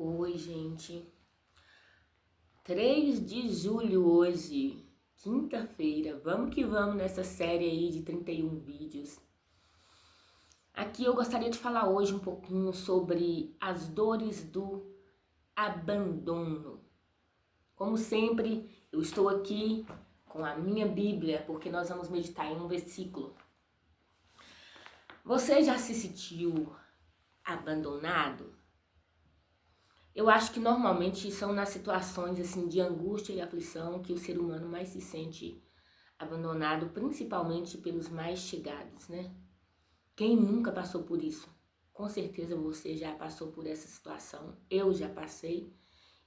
Oi, gente. 3 de julho hoje, quinta-feira. Vamos que vamos nessa série aí de 31 vídeos. Aqui eu gostaria de falar hoje um pouquinho sobre as dores do abandono. Como sempre, eu estou aqui com a minha Bíblia, porque nós vamos meditar em um versículo. Você já se sentiu abandonado? Eu acho que normalmente são nas situações assim de angústia e aflição que o ser humano mais se sente abandonado, principalmente pelos mais chegados, né? Quem nunca passou por isso? Com certeza você já passou por essa situação, eu já passei,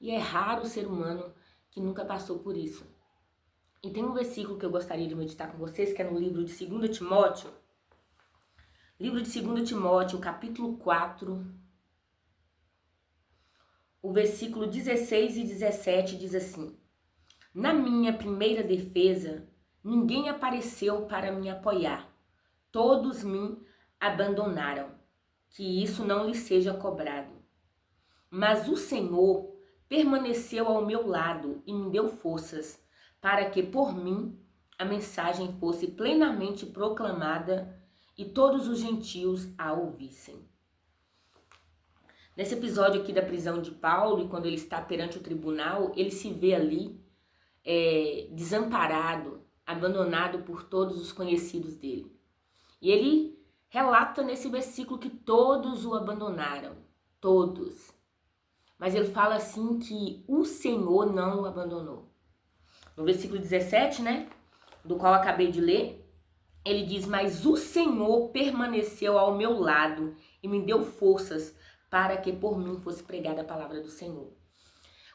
e é raro o ser humano que nunca passou por isso. E tem um versículo que eu gostaria de meditar com vocês, que é no livro de 2 Timóteo. Livro de 2 Timóteo, capítulo 4, o versículo 16 e 17 diz assim: Na minha primeira defesa, ninguém apareceu para me apoiar. Todos me abandonaram. Que isso não lhe seja cobrado. Mas o Senhor permaneceu ao meu lado e me deu forças para que por mim a mensagem fosse plenamente proclamada e todos os gentios a ouvissem. Nesse episódio aqui da prisão de Paulo, e quando ele está perante o tribunal, ele se vê ali desamparado, abandonado por todos os conhecidos dele. E ele relata nesse versículo que todos o abandonaram, todos. Mas ele fala assim que o Senhor não o abandonou. No versículo 17, né, do qual acabei de ler, ele diz: Mas o Senhor permaneceu ao meu lado e me deu forças para que por mim fosse pregada a palavra do Senhor.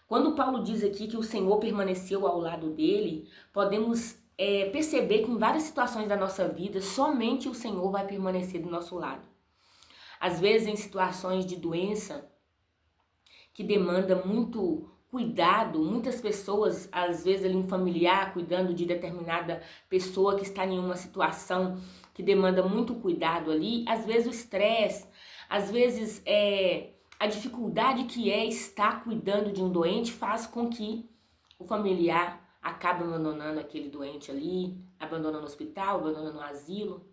Quando Paulo diz aqui que o Senhor permaneceu ao lado dele, podemos perceber que em várias situações da nossa vida, somente o Senhor vai permanecer do nosso lado. Às vezes em situações de doença, que demanda muito cuidado, muitas pessoas, às vezes ali um familiar cuidando de determinada pessoa que está em uma situação que demanda muito cuidado ali, às vezes o estresse, às vezes a dificuldade que é estar cuidando de um doente faz com que o familiar acabe abandonando aquele doente ali, abandonando o hospital, abandonando o asilo.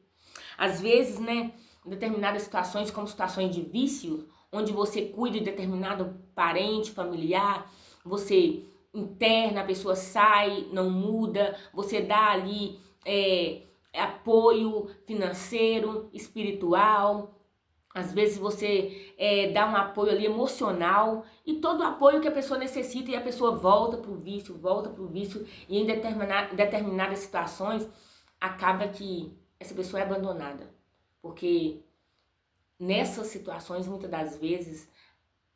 Às vezes, né, em determinadas situações, como situações de vício, onde você cuida de determinado parente, familiar, você interna, a pessoa sai, não muda, você dá ali apoio financeiro, espiritual. Às vezes você dá um apoio ali emocional e todo o apoio que a pessoa necessita e a pessoa volta pro vício e em determinadas situações acaba que essa pessoa é abandonada. Porque nessas situações, muitas das vezes,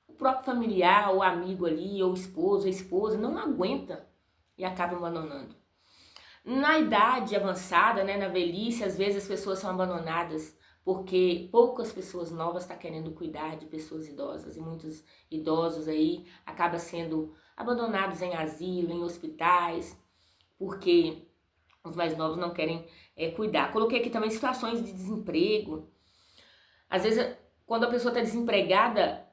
o próprio familiar, o amigo ali, ou o esposo, a esposa, não aguenta e acaba abandonando. Na idade avançada, né, na velhice, às vezes as pessoas são abandonadas porque poucas pessoas novas estão querendo cuidar de pessoas idosas e muitos idosos aí acabam sendo abandonados em asilo, em hospitais, porque os mais novos não querem cuidar. Coloquei aqui também situações de desemprego. Às vezes, quando a pessoa está desempregada,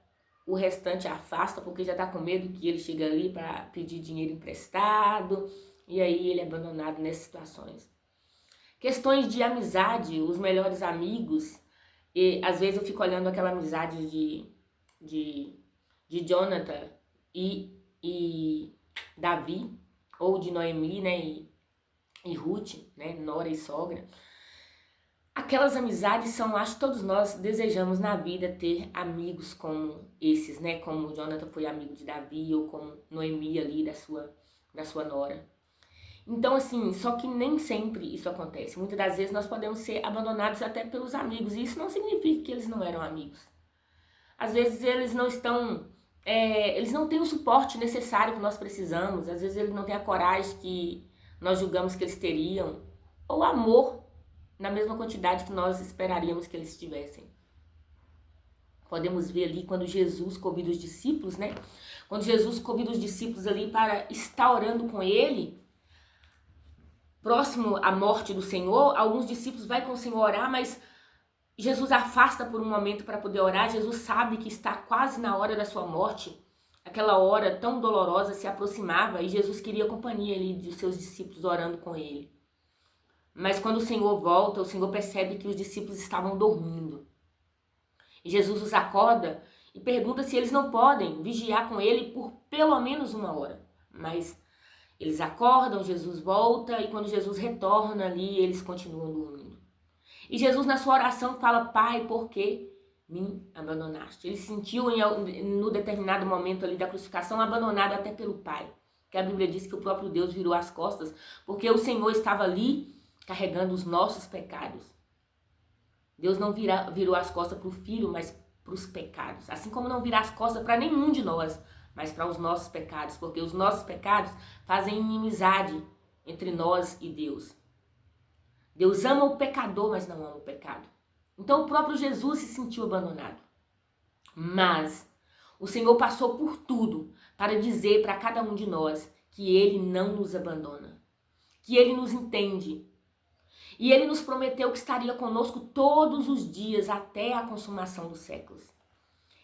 o restante afasta porque já está com medo que ele chegue ali para pedir dinheiro emprestado e aí ele é abandonado nessas situações. Questões de amizade, os melhores amigos, e às vezes eu fico olhando aquela amizade de Jonathan e Davi, ou de Noemi, né, e Ruth, né, nora e sogra. Aquelas amizades são, acho que todos nós desejamos na vida ter amigos como esses, né, como Jonathan foi amigo de Davi, ou como Noemi ali da sua nora. Então, assim, só que nem sempre isso acontece. Muitas das vezes nós podemos ser abandonados até pelos amigos, e isso não significa que eles não eram amigos. Às vezes eles não estão, eles não têm o suporte necessário que nós precisamos, às vezes eles não têm a coragem que nós julgamos que eles teriam, ou amor na mesma quantidade que nós esperaríamos que eles tivessem. Podemos ver ali quando Jesus convida os discípulos, né? Quando Jesus convida os discípulos ali para estar orando com ele, próximo à morte do Senhor, alguns discípulos vão com o Senhor orar, mas Jesus afasta por um momento para poder orar. Jesus sabe que está quase na hora da sua morte. aquela hora tão dolorosa se aproximava e Jesus queria a companhia ali de seus discípulos orando com ele. Mas quando o Senhor volta, o Senhor percebe que os discípulos estavam dormindo. E Jesus os acorda e pergunta se eles não podem vigiar com ele por pelo menos 1 hora. Mas eles acordam, Jesus volta e quando Jesus retorna ali, eles continuam dormindo. E Jesus na sua oração fala: Pai, por que me abandonaste? Ele se sentiu no determinado momento ali da crucificação abandonado até pelo Pai. Que a Bíblia diz que o próprio Deus virou as costas porque o Senhor estava ali carregando os nossos pecados. Deus não virou as costas para o Filho, mas para os pecados. Assim como não virá as costas para nenhum de nós, mas para os nossos pecados. Porque os nossos pecados fazem inimizade entre nós e Deus. Deus ama o pecador, mas não ama o pecado. Então o próprio Jesus se sentiu abandonado. Mas o Senhor passou por tudo para dizer para cada um de nós que Ele não nos abandona. Que Ele nos entende. E Ele nos prometeu que estaria conosco todos os dias até a consumação dos séculos.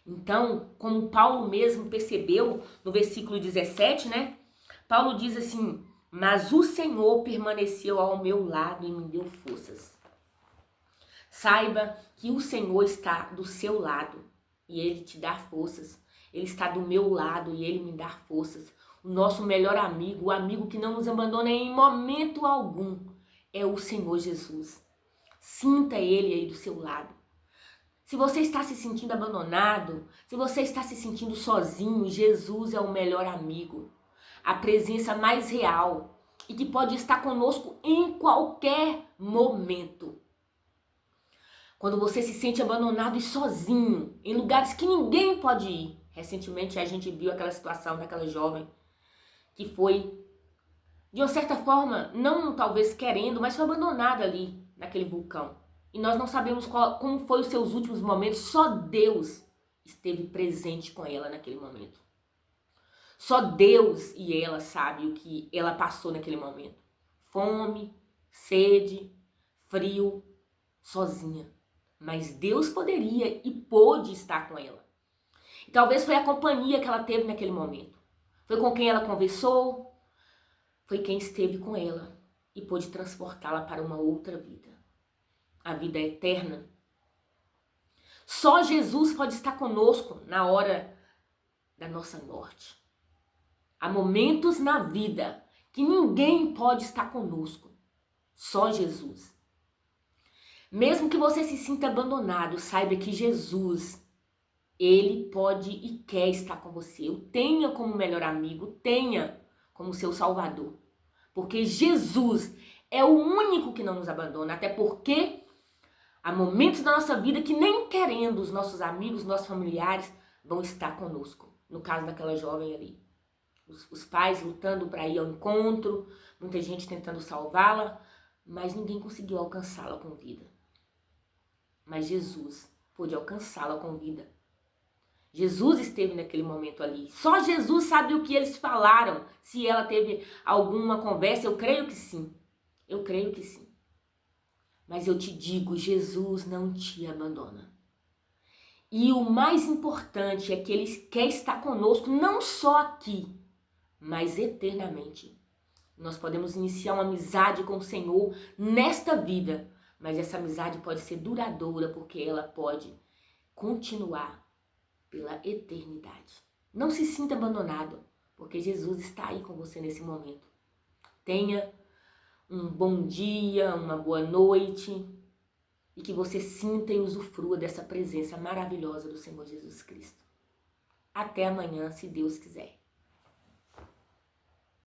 Então, como Paulo mesmo percebeu no versículo 17, né? Paulo diz assim: mas o Senhor permaneceu ao meu lado e me deu forças. Saiba que o Senhor está do seu lado e Ele te dá forças. Ele está do meu lado e Ele me dá forças. O nosso melhor amigo, o amigo que não nos abandona em momento algum, é o Senhor Jesus. Sinta Ele aí do seu lado. Se você está se sentindo abandonado, se você está se sentindo sozinho, Jesus é o melhor amigo. A presença mais real e que pode estar conosco em qualquer momento. Quando você se sente abandonado e sozinho, em lugares que ninguém pode ir. Recentemente a gente viu aquela situação daquela jovem que foi, de uma certa forma, não talvez querendo, mas foi abandonada ali naquele vulcão. E nós não sabemos como foi os seus últimos momentos, só Deus esteve presente com ela naquele momento. Só Deus e ela sabe o que ela passou naquele momento. Fome, sede, frio, sozinha. Mas Deus poderia e pôde estar com ela. E talvez foi a companhia que ela teve naquele momento. Foi com quem ela conversou, foi quem esteve com ela e pôde transportá-la para uma outra vida. A vida eterna. Só Jesus pode estar conosco na hora da nossa morte. Há momentos na vida que ninguém pode estar conosco. Só Jesus. Mesmo que você se sinta abandonado, saiba que Jesus, Ele pode e quer estar com você. O tenha como melhor amigo, tenha como seu salvador. Porque Jesus é o único que não nos abandona. Até porque há momentos da nossa vida que nem querendo os nossos amigos, nossos familiares vão estar conosco. No caso daquela jovem ali. Os pais lutando para ir ao encontro, muita gente tentando salvá-la, mas ninguém conseguiu alcançá-la com vida. Mas Jesus pôde alcançá-la com vida. Jesus esteve naquele momento ali. Só Jesus sabe o que eles falaram. Se ela teve alguma conversa, eu creio que sim. Eu creio que sim. Mas eu te digo, Jesus não te abandona. E o mais importante é que Ele quer estar conosco, não só aqui, mas eternamente. Nós podemos iniciar uma amizade com o Senhor nesta vida, mas essa amizade pode ser duradoura porque ela pode continuar pela eternidade. Não se sinta abandonado, porque Jesus está aí com você nesse momento. Tenha um bom dia, uma boa noite e que você sinta e usufrua dessa presença maravilhosa do Senhor Jesus Cristo. Até amanhã, se Deus quiser.